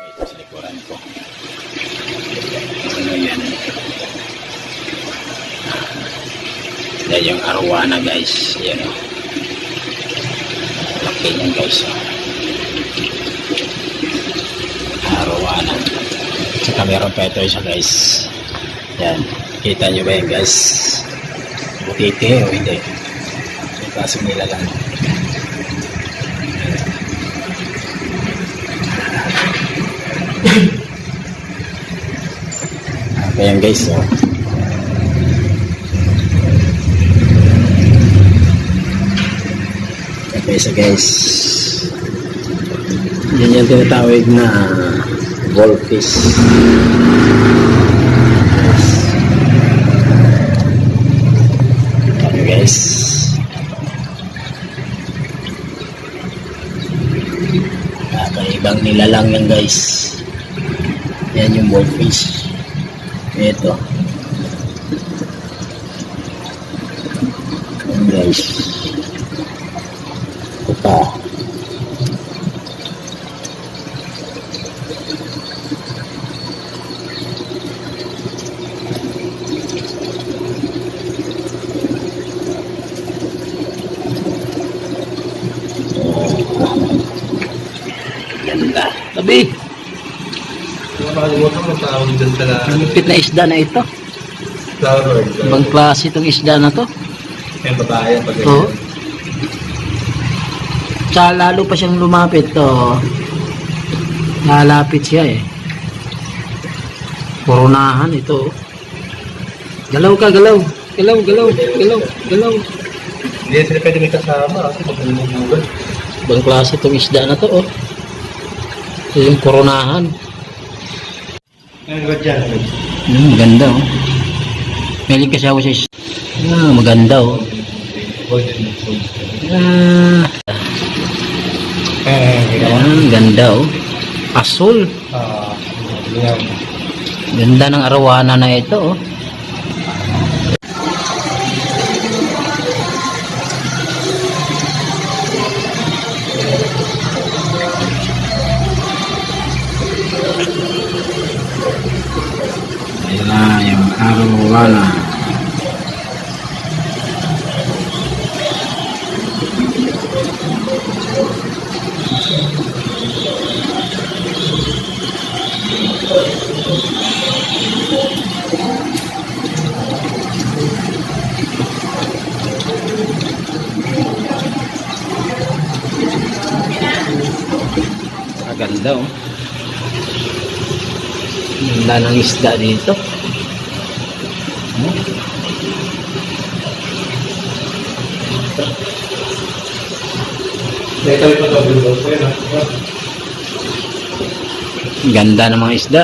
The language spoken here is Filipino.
Ito sa likuran ko. Ano yan? Yan yung arwana guys. Yan o. Laki yan guys. Arwana. Saka meron pa ito isa guys. Yan. Kita nyo ba yan guys? Butiti o hindi? May kaso nila lang. Ayan guys. Oh. Isa guys, yan yung tinatawag na goldfish. Okay guys, kakaibang nilalang yan guys. Yan yung goldfish. Ito yan guys. Pa. Ganda. Tabi. Malupit na isda na ito. Ibang klase itong isda na to. Yung babae pag Oo. Tsaka lalo pa siyang lumapit to. Lalapit siya eh. Koronahan ito. Galaw ka, galaw. Galaw, galaw, galaw, galaw. Hindi sila pwede may kasama kasi magulungan. Ibang klase itong isda na to oh. Ito yung koronahan. Ang dyan. Maganda oh. Meling kasi ako sa isda. Maganda oh. Ganda oh. Asul. Ganda ng arawana na ito oh. Ayan na yung arawana. Ganda oh. Ganda ng isda dito. Ganda ng mga isda.